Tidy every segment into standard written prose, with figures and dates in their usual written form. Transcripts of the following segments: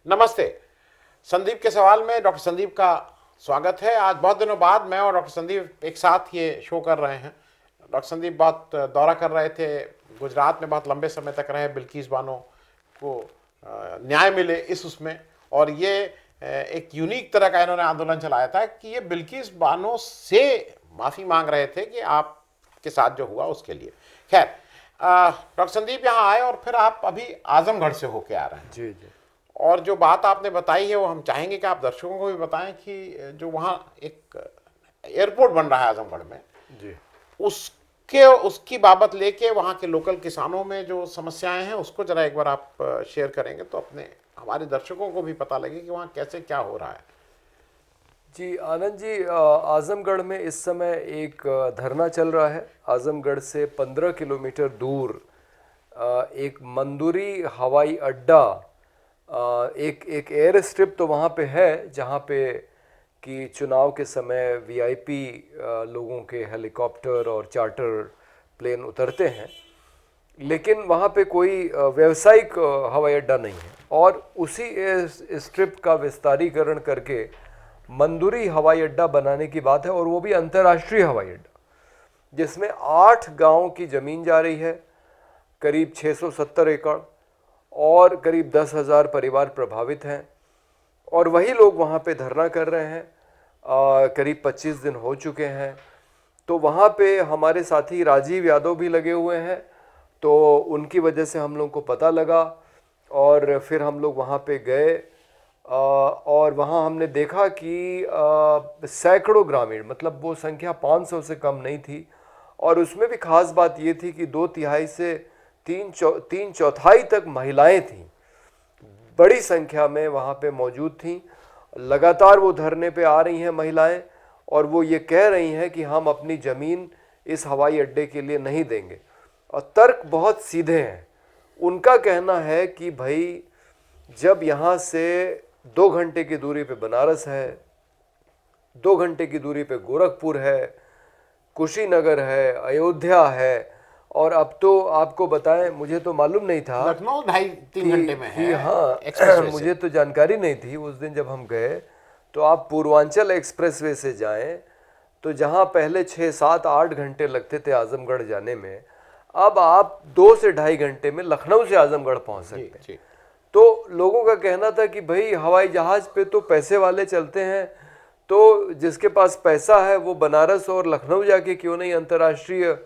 नमस्ते। संदीप के सवाल में डॉक्टर संदीप का स्वागत है। आज बहुत दिनों बाद मैं और डॉक्टर संदीप एक साथ ये शो कर रहे हैं। डॉक्टर संदीप बहुत दौरा कर रहे थे, गुजरात में बहुत लंबे समय तक रहे, बिल्किस बानो को न्याय मिले इस उसमें, और ये एक यूनिक तरह का इन्होंने आंदोलन चलाया था कि ये बिल्किस बानो से माफ़ी मांग रहे थे कि आपके साथ जो हुआ उसके लिए। खैर, डॉक्टर संदीप यहाँ आए और फिर आप अभी आजमगढ़ से होके आ रहे हैं। जी जी। और जो बात आपने बताई है वो हम चाहेंगे कि आप दर्शकों को भी बताएं कि जो वहाँ एक एयरपोर्ट बन रहा है आजमगढ़ में जी उसकी बाबत लेके वहाँ के लोकल किसानों में जो समस्याएं हैं उसको जरा एक बार आप शेयर करेंगे तो अपने हमारे दर्शकों को भी पता लगे कि वहाँ कैसे क्या हो रहा है। जी आनंद जी, आजमगढ़ में इस समय एक धरना चल रहा है। आजमगढ़ से 15 किलोमीटर दूर एक मंदुरी हवाई अड्डा, एक एयर स्ट्रिप तो वहाँ पे है जहाँ पे कि चुनाव के समय वीआईपी लोगों के हेलीकॉप्टर और चार्टर प्लेन उतरते हैं, लेकिन वहाँ पे कोई व्यावसायिक हवाई अड्डा नहीं है। और उसी स्ट्रिप का विस्तारीकरण करके मंदुरी हवाई अड्डा बनाने की बात है, और वो भी अंतर्राष्ट्रीय हवाई अड्डा, जिसमें 8 गांव की ज़मीन जा रही है, करीब 670 एकड़, और करीब 10,000 परिवार प्रभावित हैं। और वही लोग वहाँ पे धरना कर रहे हैं। करीब 25 दिन हो चुके हैं। तो वहाँ पे हमारे साथी राजीव यादव भी लगे हुए हैं, तो उनकी वजह से हम लोग को पता लगा और फिर हम लोग वहाँ पे गए। और वहाँ हमने देखा कि सैकड़ों ग्रामीण, मतलब वो संख्या 500 से कम नहीं थी। और उसमें भी खास बात ये थी कि 2/3 से 3/4 तक महिलाएं थीं, बड़ी संख्या में वहाँ पे मौजूद थीं। लगातार वो धरने पे आ रही हैं महिलाएं, और वो ये कह रही हैं कि हम अपनी ज़मीन इस हवाई अड्डे के लिए नहीं देंगे। और तर्क बहुत सीधे हैं। उनका कहना है कि भाई, जब यहाँ से 2 घंटे की दूरी पे बनारस है, 2 घंटे की दूरी पे गोरखपुर है, कुशीनगर है, अयोध्या है, और अब तो आपको बताएं, मुझे तो मालूम नहीं था, लखनऊ 2.5-3 घंटे में है। हाँ, एक्सप्रेसवे से। मुझे तो जानकारी नहीं थी उस दिन जब हम गए। तो आप पूर्वांचल एक्सप्रेसवे से जाएं तो जहाँ पहले 6-7-8 घंटे लगते थे आजमगढ़ जाने में, अब आप 2 से 2.5 घंटे में लखनऊ से आजमगढ़ पहुँच सकते हैं। तो लोगों का कहना था कि भाई, हवाई जहाज़ पे तो पैसे वाले चलते हैं, तो जिसके पास पैसा है वो बनारस और लखनऊ जाके क्यों नहीं अंतर्राष्ट्रीय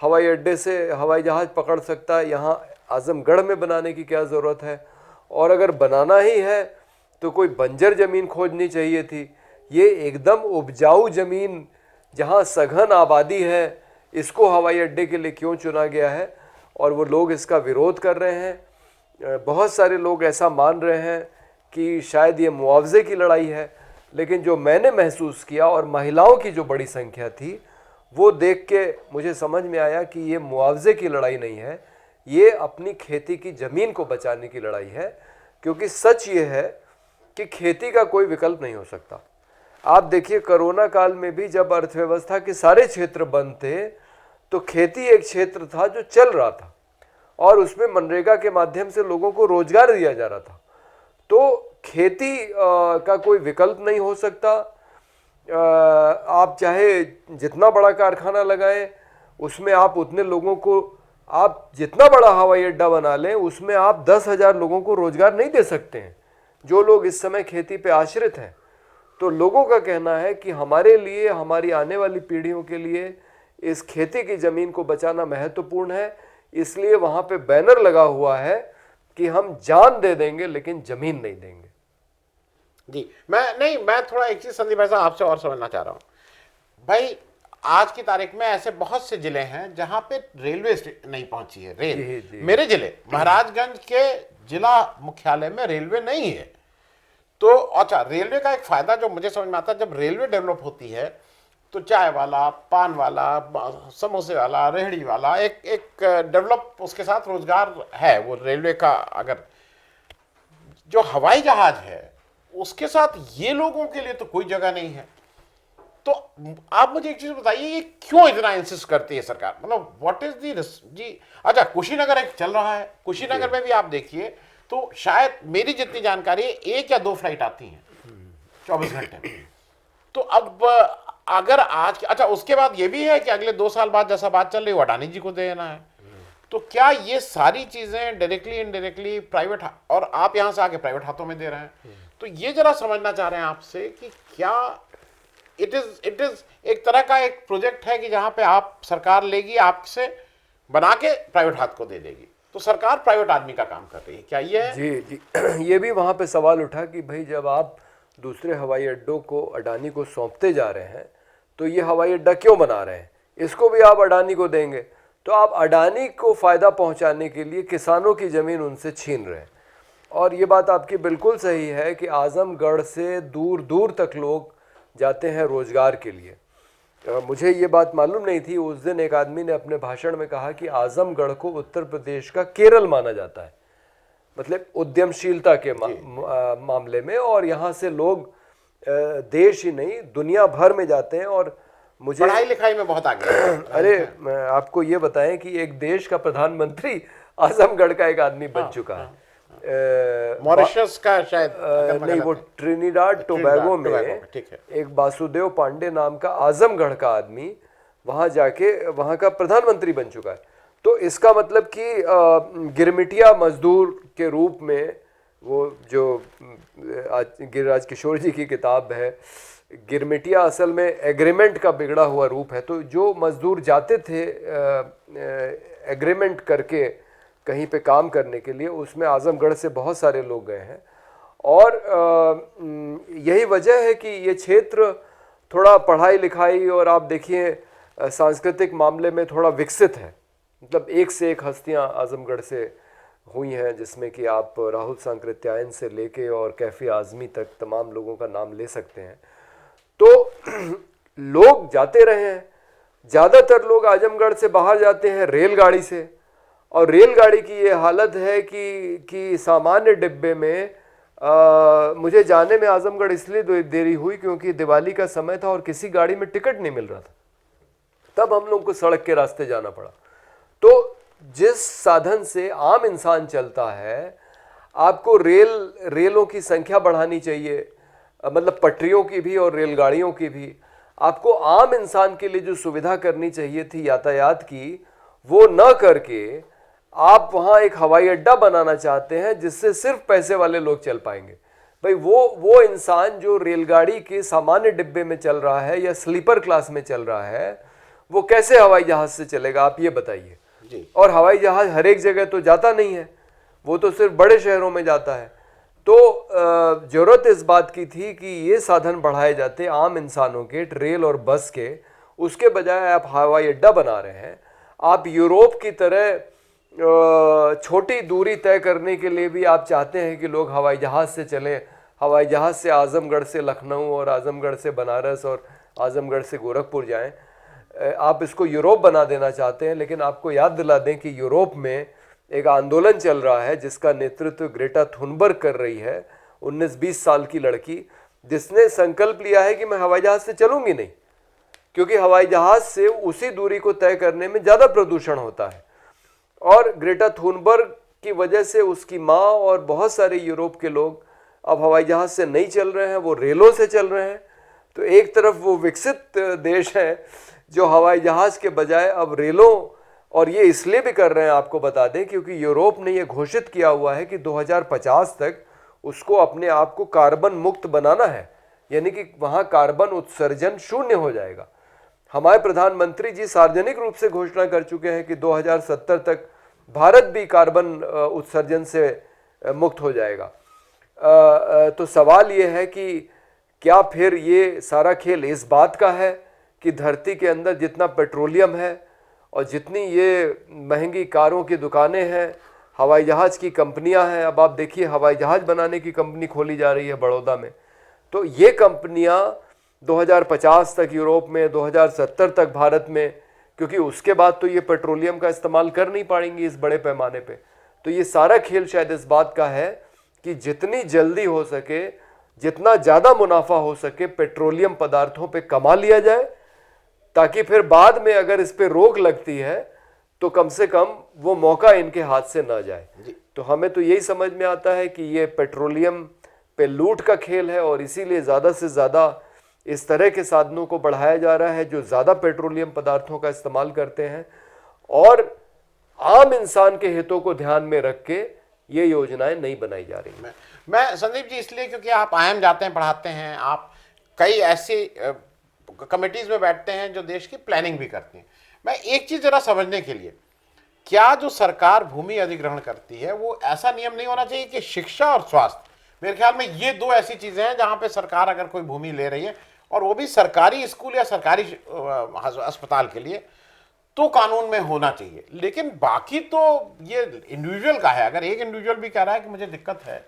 हवाई अड्डे से हवाई जहाज़ पकड़ सकता है, यहाँ आजमगढ़ में बनाने की क्या ज़रूरत है। और अगर बनाना ही है तो कोई बंजर ज़मीन खोजनी चाहिए थी। ये एकदम उपजाऊ ज़मीन जहाँ सघन आबादी है, इसको हवाई अड्डे के लिए क्यों चुना गया है। और वो लोग इसका विरोध कर रहे हैं। बहुत सारे लोग ऐसा मान रहे हैं कि शायद ये मुआवजे की लड़ाई है, लेकिन जो मैंने महसूस किया और महिलाओं की जो बड़ी संख्या थी, वो देख के मुझे समझ में आया कि ये मुआवजे की लड़ाई नहीं है, ये अपनी खेती की ज़मीन को बचाने की लड़ाई है। क्योंकि सच ये है कि खेती का कोई विकल्प नहीं हो सकता। आप देखिए, कोरोना काल में भी जब अर्थव्यवस्था के सारे क्षेत्र बंद थे, तो खेती एक क्षेत्र था जो चल रहा था, और उसमें मनरेगा के माध्यम से लोगों को रोजगार दिया जा रहा था। तो खेती का कोई विकल्प नहीं हो सकता। आप चाहे जितना बड़ा कारखाना लगाएं, उसमें आप उतने लोगों को, आप जितना बड़ा हवाई अड्डा बना लें, उसमें आप 10,000 लोगों को रोजगार नहीं दे सकते हैं, जो लोग इस समय खेती पे आश्रित हैं। तो लोगों का कहना है कि हमारे लिए, हमारी आने वाली पीढ़ियों के लिए इस खेती की ज़मीन को बचाना महत्वपूर्ण है। इसलिए वहाँ पे बैनर लगा हुआ है कि हम जान दे देंगे लेकिन ज़मीन नहीं देंगे। जी, मैं थोड़ा एक चीज संदीप भाई साहब आपसे और समझना चाह रहा हूँ। भाई, आज की तारीख में ऐसे बहुत से जिले हैं जहां पे रेलवे नहीं पहुंची है। रेल मेरे जिले महाराजगंज के जिला मुख्यालय में रेलवे नहीं है। तो अच्छा, रेलवे का एक फायदा जो मुझे समझ में आता है, जब रेलवे डेवलप होती है तो चाय वाला, पान वाला, समोसे वाला, रेहड़ी वाला, एक डेवलप उसके साथ रोजगार है वो रेलवे का। अगर जो हवाई जहाज है उसके साथ ये लोगों के लिए तो कोई जगह नहीं है। तो आप मुझे एक चीज बताइए, ये क्यों इतना इंसिस्ट करती है सरकार? मतलब व्हाट इज दी जी। अच्छा, कुशीनगर एक चल रहा है, कुशीनगर में भी आप देखिए तो शायद मेरी जितनी जानकारी है 1 या 2 फ्लाइट आती हैं 24 घंटे में। तो अब अगर आज, अच्छा उसके बाद ये भी है कि अगले 2 साल बाद जैसा बात चल रही है अडानी जी को देना है, तो क्या ये सारी चीजें डायरेक्टली इनडायरेक्टली प्राइवेट, और आप यहां से आके प्राइवेट हाथों में दे रहे हैं, तो ये जरा समझना चाह रहे हैं आपसे कि क्या इट इज एक तरह का एक प्रोजेक्ट है कि जहां पे आप सरकार लेगी, आपसे बना के प्राइवेट हाथ को दे देगी, तो सरकार प्राइवेट आदमी का काम कर रही है, क्या ये है? जी जी ये भी वहाँ पे सवाल उठा कि भाई जब आप दूसरे हवाई अड्डों को अडानी को सौंपते जा रहे हैं तो ये हवाई अड्डा क्यों बना रहे हैं, इसको भी आप अडानी को देंगे, तो आप अडानी को फ़ायदा पहुंचाने के लिए किसानों की ज़मीन उनसे छीन रहे हैं। और ये बात आपकी बिल्कुल सही है कि आज़मगढ़ से दूर दूर तक लोग जाते हैं रोज़गार के लिए। मुझे ये बात मालूम नहीं थी, उस दिन एक आदमी ने अपने भाषण में कहा कि आज़मगढ़ को उत्तर प्रदेश का केरल माना जाता है, मतलब उद्यमशीलता के मामले में, और यहाँ से लोग देश ही नहीं दुनिया भर में जाते हैं। और मुझे पढ़ाई लिखाई में बहुत आगे है। अरे आपको ये बताएं कि एक देश का प्रधानमंत्री आज़मगढ़ का एक आदमी बन चुका है। मॉरिशस का शायद नहीं, वो ट्रिनिडाड टोबैगो में एक वासुदेव पांडे नाम का आज़मगढ़ का आदमी वहाँ जाके वहाँ का प्रधानमंत्री बन चुका है। तो इसका मतलब कि गिरमिटिया मजदूर के रूप में, वो जो गिरिराज किशोर जी की किताब है गिरमिटिया, असल में एग्रीमेंट का बिगड़ा हुआ रूप है। तो जो मजदूर जाते थे एग्रीमेंट करके कहीं पे काम करने के लिए, उसमें आज़मगढ़ से बहुत सारे लोग गए हैं। और यही वजह है कि ये क्षेत्र थोड़ा पढ़ाई लिखाई और आप देखिए सांस्कृतिक मामले में थोड़ा विकसित है। मतलब एक से एक हस्तियां आज़मगढ़ से हुई हैं, जिसमें कि आप राहुल सांकृत्यायन से लेके और कैफी आज़मी तक तमाम लोगों का नाम ले सकते हैं। तो लोग जाते रहे हैं, ज़्यादातर लोग आज़मगढ़ से बाहर जाते हैं रेलगाड़ी से, और रेलगाड़ी की ये हालत है कि सामान्य डिब्बे में मुझे जाने में आज़मगढ़ इसलिए देरी हुई क्योंकि दिवाली का समय था और किसी गाड़ी में टिकट नहीं मिल रहा था, तब हम लोग को सड़क के रास्ते जाना पड़ा। तो जिस साधन से आम इंसान चलता है, आपको रेलों की संख्या बढ़ानी चाहिए, मतलब पटरियों की भी और रेलगाड़ियों की भी। आपको आम इंसान के लिए जो सुविधा करनी चाहिए थी यातायात की, वो न करके आप वहाँ एक हवाई अड्डा बनाना चाहते हैं जिससे सिर्फ पैसे वाले लोग चल पाएंगे। भाई वो इंसान जो रेलगाड़ी के सामान्य डिब्बे में चल रहा है या स्लीपर क्लास में चल रहा है, वो कैसे हवाई जहाज से चलेगा, आप ये बताइए। और हवाई जहाज हर एक जगह तो जाता नहीं है, वो तो सिर्फ बड़े शहरों में जाता है। तो जरूरत इस बात की थी कि ये साधन बढ़ाए जाते आम इंसानों के, रेल और बस के। उसके बजाय आप हवाई अड्डा बना रहे हैं। आप यूरोप की तरह छोटी दूरी तय करने के लिए भी आप चाहते हैं कि लोग हवाई जहाज़ से चलें, हवाई जहाज़ से आज़मगढ़ से लखनऊ और आज़मगढ़ से बनारस और आज़मगढ़ से गोरखपुर जाएं। आप इसको यूरोप बना देना चाहते हैं। लेकिन आपको याद दिला दें कि यूरोप में एक आंदोलन चल रहा है जिसका नेतृत्व ग्रेटा थुनबर्ग कर रही है, 19-20 साल की लड़की, जिसने संकल्प लिया है कि मैं हवाई जहाज़ से चलूँगी नहीं, क्योंकि हवाई जहाज़ से उसी दूरी को तय करने में ज़्यादा प्रदूषण होता है। और ग्रेटा थुनबर्ग की वजह से उसकी माँ और बहुत सारे यूरोप के लोग अब हवाई जहाज़ से नहीं चल रहे हैं, वो रेलों से चल रहे हैं। तो एक तरफ वो विकसित देश है जो हवाई जहाज़ के बजाय अब रेलों, और ये इसलिए भी कर रहे हैं आपको बता दें क्योंकि यूरोप ने ये घोषित किया हुआ है कि 2050 तक उसको अपने आप को कार्बन मुक्त बनाना है, यानी कि वहाँ कार्बन उत्सर्जन शून्य हो जाएगा। हमारे प्रधानमंत्री जी सार्वजनिक रूप से घोषणा कर चुके हैं कि 2070 तक भारत भी कार्बन उत्सर्जन से मुक्त हो जाएगा। तो सवाल ये है कि क्या फिर ये सारा खेल इस बात का है कि धरती के अंदर जितना पेट्रोलियम है और जितनी ये महंगी कारों की दुकानें हैं, हवाई जहाज़ की कंपनियां हैं, अब आप देखिए हवाई जहाज़ बनाने की कंपनी खोली जा रही है बड़ौदा में, तो ये कंपनियां 2050 तक यूरोप में, 2070 तक भारत में, क्योंकि उसके बाद तो ये पेट्रोलियम का इस्तेमाल कर नहीं पाएंगी इस बड़े पैमाने पे। तो ये सारा खेल शायद इस बात का है कि जितनी जल्दी हो सके, जितना ज़्यादा मुनाफा हो सके पेट्रोलियम पदार्थों पे कमा लिया जाए, ताकि फिर बाद में अगर इस पे रोक लगती है तो कम से कम वो मौका इनके हाथ से ना जाए। तो हमें तो यही समझ में आता है कि ये पेट्रोलियम पे लूट का खेल है और इसीलिए ज़्यादा से ज़्यादा इस तरह के साधनों को बढ़ाया जा रहा है जो ज़्यादा पेट्रोलियम पदार्थों का इस्तेमाल करते हैं, और आम इंसान के हितों को ध्यान में रख के ये योजनाएं नहीं बनाई जा रही। मैं संदीप जी इसलिए क्योंकि आप आईएम जाते हैं, पढ़ाते हैं, आप कई ऐसी कमिटीज में बैठते हैं जो देश की प्लानिंग भी करती हैं। मैं एक चीज जरा समझने के लिए, क्या जो सरकार भूमि अधिग्रहण करती है वो ऐसा नियम नहीं होना चाहिए कि शिक्षा और स्वास्थ्य, मेरे ख्याल में ये दो ऐसी चीजें हैं जहां पे सरकार अगर कोई भूमि ले रही है और वो भी सरकारी स्कूल या सरकारी अस्पताल के लिए, तो कानून में होना चाहिए। लेकिन बाकी तो ये इंडिविजुअल का है। अगर एक इंडिविजुअल भी कह रहा है कि मुझे दिक्कत है,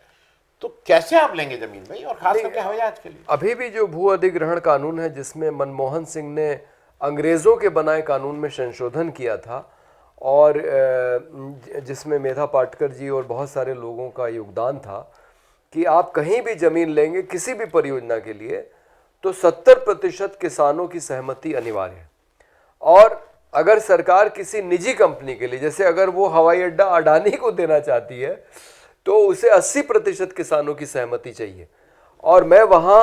तो कैसे आप लेंगे जमीन भाई, और खास करके हवाई जहाज के लिए। अभी भी जो भू अधिग्रहण कानून है जिसमें मनमोहन सिंह ने अंग्रेजों के बनाए कानून में संशोधन किया था और जिसमें मेधा पाटकर जी और बहुत सारे लोगों का योगदान था कि आप कहीं भी जमीन लेंगे किसी भी परियोजना के लिए तो 70% किसानों की सहमति अनिवार्य है। और अगर सरकार किसी निजी कंपनी के लिए, जैसे अगर वो हवाई अड्डा अडानी को देना चाहती है तो उसे 80% किसानों की सहमति चाहिए। और मैं वहाँ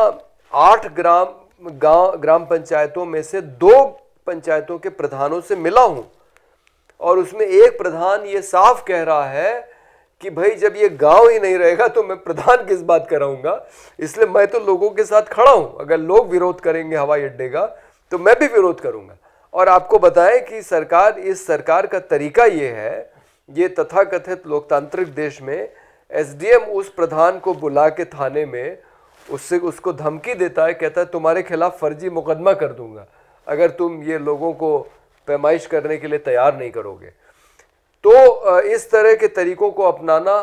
8 ग्राम पंचायतों में से 2 पंचायतों के प्रधानों से मिला हूँ और उसमें एक प्रधान ये साफ कह रहा है कि भाई जब ये गांव ही नहीं रहेगा तो मैं प्रधान किस बात कराऊंगा, इसलिए मैं तो लोगों के साथ खड़ा हूं। अगर लोग विरोध करेंगे हवाई अड्डे का तो मैं भी विरोध करूंगा। और आपको बताएं कि इस सरकार का तरीका ये है, ये तथाकथित लोकतांत्रिक देश में एसडीएम उस प्रधान को बुला के थाने में उसको धमकी देता है, कहता है तुम्हारे खिलाफ फर्जी मुकदमा कर दूंगा अगर तुम ये लोगों को पैमाइश करने के लिए तैयार नहीं करोगे। तो इस तरह के तरीकों को अपनाना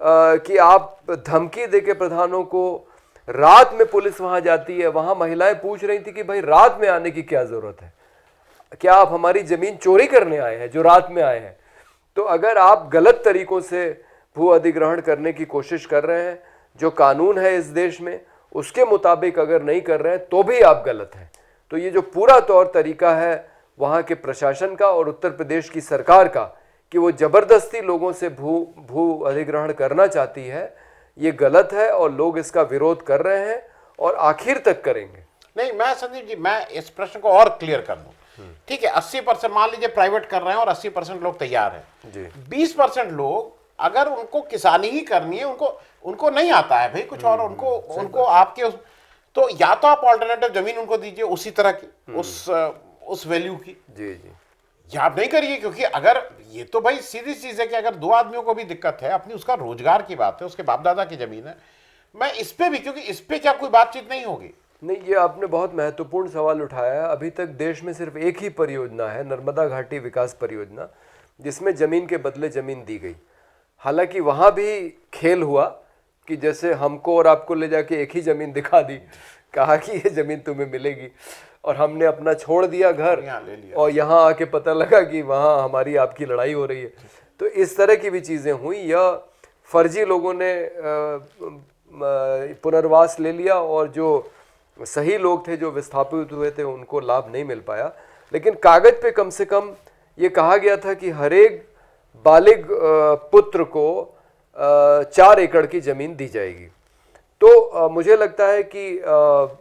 कि आप धमकी देके प्रधानों को, रात में पुलिस वहां जाती है, वहां महिलाएं पूछ रही थी कि भाई रात में आने की क्या जरूरत है, क्या आप हमारी जमीन चोरी करने आए हैं जो रात में आए हैं। तो अगर आप गलत तरीकों से भू अधिग्रहण करने की कोशिश कर रहे हैं, जो कानून है इस देश में उसके मुताबिक अगर नहीं कर रहे हैं तो भी आप गलत हैं। तो ये जो पूरा तौर तरीका है वहाँ के प्रशासन का और उत्तर प्रदेश की सरकार का कि वो जबरदस्ती लोगों से भू अधिग्रहण करना चाहती है, ये गलत है और लोग इसका विरोध कर रहे हैं और आखिर तक करेंगे। नहीं, मैं संदीप जी मैं इस प्रश्न को और क्लियर कर दूं। ठीक है, 80% मान लीजिए प्राइवेट कर रहे हैं और 80% लोग तैयार हैं जी। 20% लोग अगर उनको किसानी ही करनी है, उनको नहीं आता है भाई कुछ और, उनको आपके तो या तो आप ऑल्टरनेटिव जमीन उनको दीजिए उसी तरह की उस वैल्यू की जी जी, या आप नहीं करिए। क्योंकि अगर ये तो भाई सीधी चीज है कि अगर 2 आदमियों को भी दिक्कत है, अपनी उसका रोजगार की बात है, उसके बाप दादा की जमीन है, मैं इस पे भी, क्योंकि इस पे क्या कोई बातचीत नहीं होगी। नहीं, ये आपने बहुत महत्वपूर्ण सवाल उठाया है। अभी तक देश में सिर्फ एक ही परियोजना है, नर्मदा घाटी विकास परियोजना, जिसमें जमीन के बदले जमीन दी गई। हालांकि वहां भी खेल हुआ कि जैसे हमको और आपको ले जाके एक ही जमीन दिखा दी, कहा कि ये जमीन तुम्हें मिलेगी, और हमने अपना छोड़ दिया घर और यहाँ आके पता लगा कि वहाँ हमारी आपकी लड़ाई हो रही है। तो इस तरह की भी चीज़ें हुई, या फर्जी लोगों ने पुनर्वास ले लिया और जो सही लोग थे जो विस्थापित हुए थे उनको लाभ नहीं मिल पाया। लेकिन कागज पे कम से कम ये कहा गया था कि हर एक बालिग पुत्र को 4 एकड़ की ज़मीन दी जाएगी। तो मुझे लगता है कि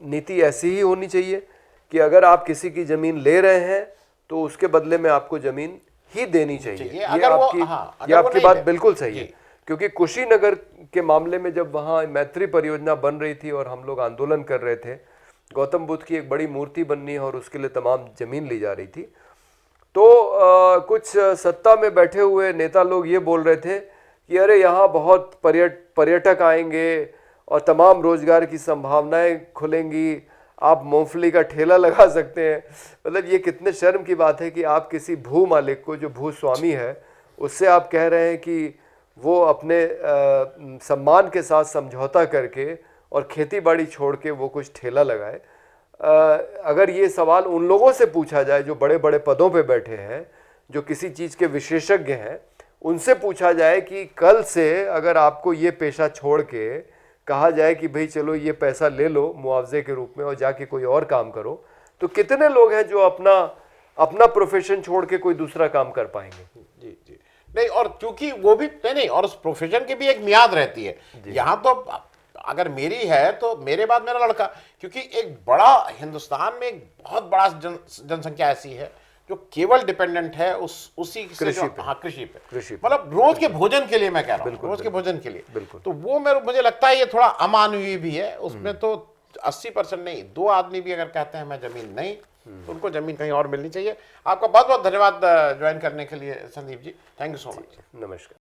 नीति ऐसी ही होनी चाहिए कि अगर आप किसी की ज़मीन ले रहे हैं तो उसके बदले में आपको ज़मीन ही देनी चाहिए। ये आपकी बात बिल्कुल सही है, क्योंकि कुशीनगर के मामले में जब वहाँ मैत्री परियोजना बन रही थी और हम लोग आंदोलन कर रहे थे, गौतम बुद्ध की एक बड़ी मूर्ति बननी है और उसके लिए तमाम ज़मीन ली जा रही थी, तो कुछ सत्ता में बैठे हुए नेता लोग ये बोल रहे थे कि अरे यहाँ बहुत पर्यटक आएंगे और तमाम रोजगार की संभावनाएं खुलेंगी, आप मूंगफली का ठेला लगा सकते हैं। मतलब ये कितने शर्म की बात है कि आप किसी भू मालिक को, जो भू स्वामी है, उससे आप कह रहे हैं कि वो अपने सम्मान के साथ समझौता करके और खेती बाड़ी छोड़ के वो कुछ ठेला लगाए। अगर ये सवाल उन लोगों से पूछा जाए जो बड़े बड़े पदों पे बैठे हैं, जो किसी चीज़ के विशेषज्ञ हैं, उनसे पूछा जाए कि कल से अगर आपको ये पेशा छोड़ के कहा जाए कि भाई चलो ये पैसा ले लो मुआवजे के रूप में और जाके कोई और काम करो, तो कितने लोग हैं जो अपना प्रोफेशन छोड़ के कोई दूसरा काम कर पाएंगे। जी जी, नहीं, और क्योंकि वो भी नहीं, और उस प्रोफेशन की भी एक मियाद रहती है। यहाँ तो अगर मेरी है तो मेरे बाद मेरा लड़का, क्योंकि एक बड़ा हिंदुस्तान में एक बहुत बड़ा जनसंख्या ऐसी है जो केवल डिपेंडेंट है उसी से कृषि जो, पे। हाँ, कृषि पे, कृषि पे। मतलब रोज के भोजन के लिए मैं कह रहा हूँ, रोज के भोजन के लिए। तो वो मुझे लगता है ये थोड़ा अमानवीय भी है उसमें। तो 80% नहीं, 2 आदमी भी अगर कहते हैं मैं जमीन नहीं, तो उनको जमीन कहीं और मिलनी चाहिए। आपका बहुत बहुत धन्यवाद ज्वाइन करने के लिए Sandeep ji, thank you so much. नमस्कार।